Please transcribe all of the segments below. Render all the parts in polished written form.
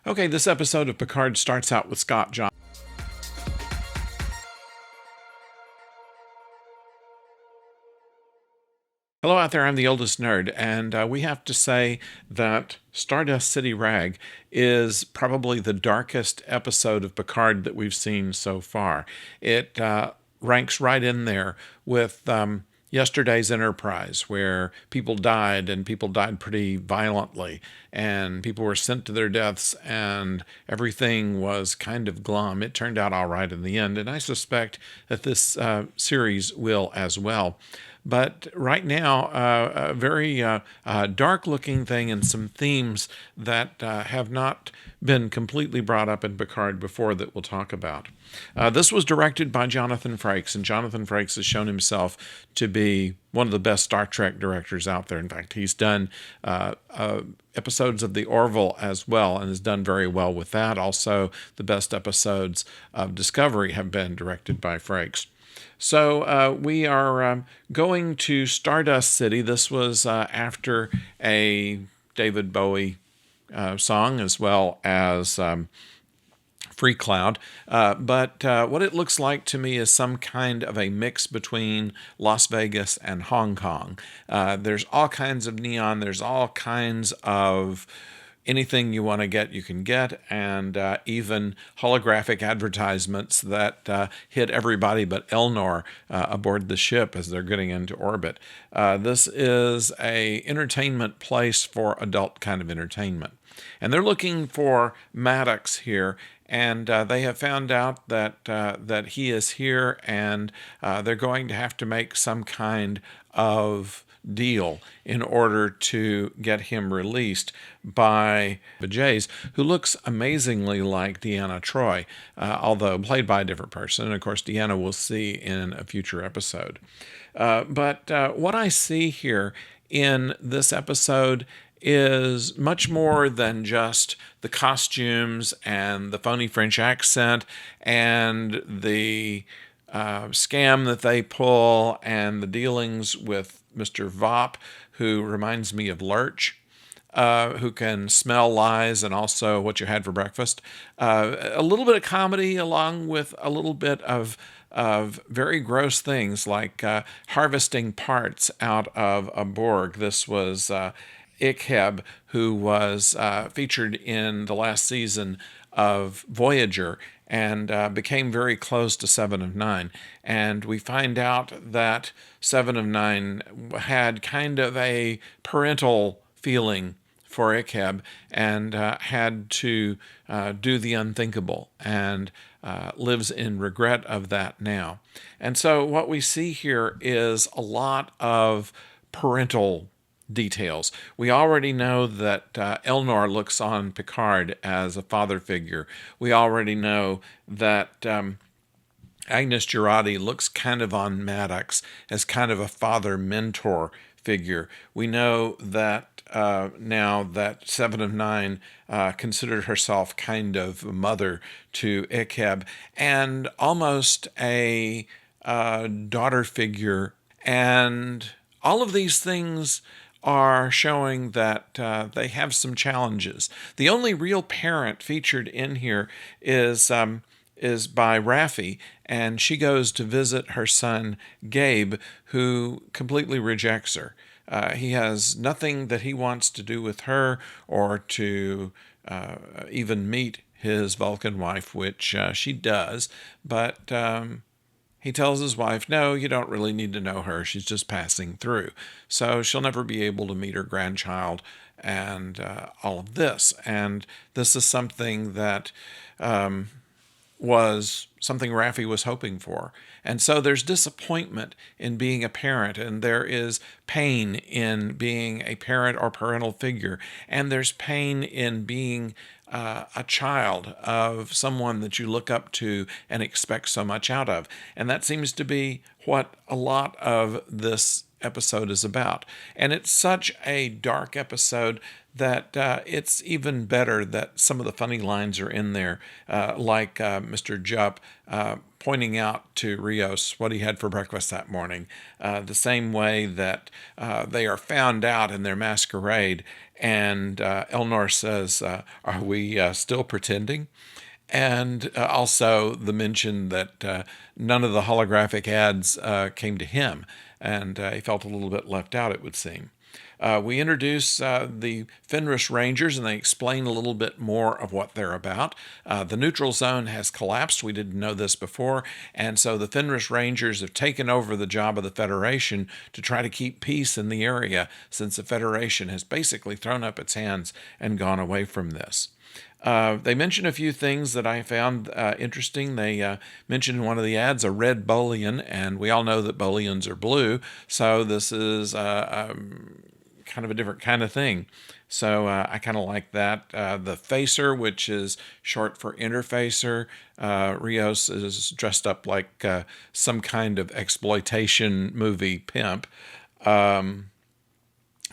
Okay, this episode of Picard starts out with Scott John. Hello out there, I'm the oldest nerd, and we have to say that Stardust City Rag is probably the darkest episode of Picard that we've seen so far. It ranks right in there with yesterday's Enterprise, where people died and people died pretty violently, and people were sent to their deaths, and everything was kind of glum. It turned out all right in the end, and I suspect that this series will as well. But right now, a very dark looking thing and some themes that have not been completely brought up in Picard before that we'll talk about. This was directed by Jonathan Frakes, and Jonathan Frakes has shown himself to be one of the best Star Trek directors out there. In fact, he's done episodes of The Orville as well and has done very well with that. Also, the best episodes of Discovery have been directed by Frakes. So we are going to Stardust City. This was after a David Bowie song as well as Free Cloud. But what it looks like to me is some kind of a mix between Las Vegas and Hong Kong. There's all kinds of neon. There's all kinds of anything you want to get, you can get, and even holographic advertisements that hit everybody but Elnor aboard the ship as they're getting into orbit. This is a entertainment place for adult kind of entertainment. And they're looking for Maddox here, and they have found out that he is here, and they're going to have to make some kind of deal in order to get him released by Jays, who looks amazingly like Deanna Troi, although played by a different person. And of course, Deanna we'll see in a future episode. But what I see here in this episode is much more than just the costumes and the phony French accent and the scam that they pull and the dealings with Mr. Vop, who reminds me of Lurch, who can smell lies and also what you had for breakfast. A little bit of comedy along with a little bit of very gross things like harvesting parts out of a Borg. This was Ikheb, who was featured in the last season of Voyager and became very close to Seven of Nine. And we find out that Seven of Nine had kind of a parental feeling for Ikheb and had to do the unthinkable and lives in regret of that now. And so what we see here is a lot of parental details. We already know that Elnor looks on Picard as a father figure. We already know that Agnes Jurati looks kind of on Maddox as kind of a father mentor figure. We know that now that Seven of Nine considered herself kind of a mother to Ikheb and almost a daughter figure. And all of these things are showing that they have some challenges. The only real parent featured in here is by Raffi, and she goes to visit her son Gabe, who completely rejects her. He has nothing that he wants to do with her or to even meet his Vulcan wife, which she does, but he tells his wife, no, you don't really need to know her. She's just passing through. So she'll never be able to meet her grandchild and all of this. And this is something that was something Raffi was hoping for. And so there's disappointment in being a parent, and there is pain in being a parent or parental figure, and there's pain in being a child of someone that you look up to and expect so much out of. And that seems to be what a lot of this episode is about. And it's such a dark episode that it's even better that some of the funny lines are in there, like Mr. Jupp pointing out to Rios what he had for breakfast that morning, the same way that they are found out in their masquerade, and Elnor says, "Are we still pretending?" And also the mention that none of the holographic ads came to him, and he felt a little bit left out, it would seem. We introduce the Fenris Rangers, and they explain a little bit more of what they're about. The neutral zone has collapsed. We didn't know this before. And so the Fenris Rangers have taken over the job of the Federation to try to keep peace in the area, since the Federation has basically thrown up its hands and gone away from this. They mention a few things that I found interesting. They mentioned in one of the ads a red bullion, and we all know that bullions are blue, so this is kind of a different kind of thing. So I kind of like that. The facer, which is short for interfacer, Rios is dressed up like some kind of exploitation movie pimp.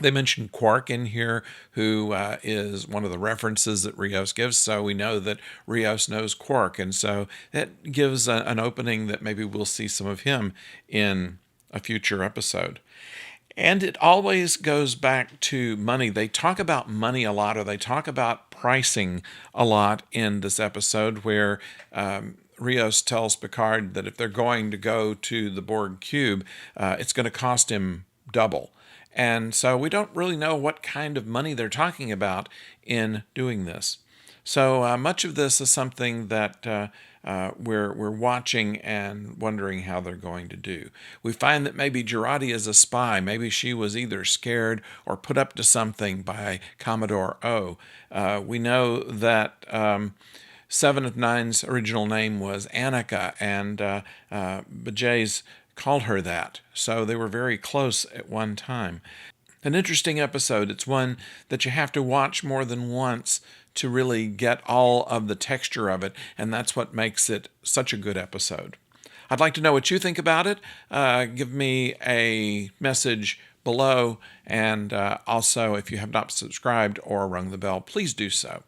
They mentioned Quark in here, who is one of the references that Rios gives, so we know that Rios knows Quark, and so that gives an opening that maybe we'll see some of him in a future episode. And it always goes back to money. They talk about money a lot, or they talk about pricing a lot in this episode, where Rios tells Picard that if they're going to go to the Borg cube, it's going to cost him double. And so we don't really know what kind of money they're talking about in doing this. So much of this is something that we're watching and wondering how they're going to do. We find that maybe Jurati is a spy. Maybe she was either scared or put up to something by Commodore O. We know that Seven of Nine's original name was Annika, and Bajay's called her that. So they were very close at one time. An interesting episode. It's one that you have to watch more than once to really get all of the texture of it, and that's what makes it such a good episode. I'd like to know what you think about it. Give me a message below, and also if you have not subscribed or rung the bell, please do so.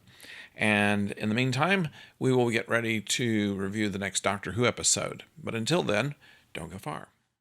And in the meantime, we will get ready to review the next Doctor Who episode. But until then, don't go far.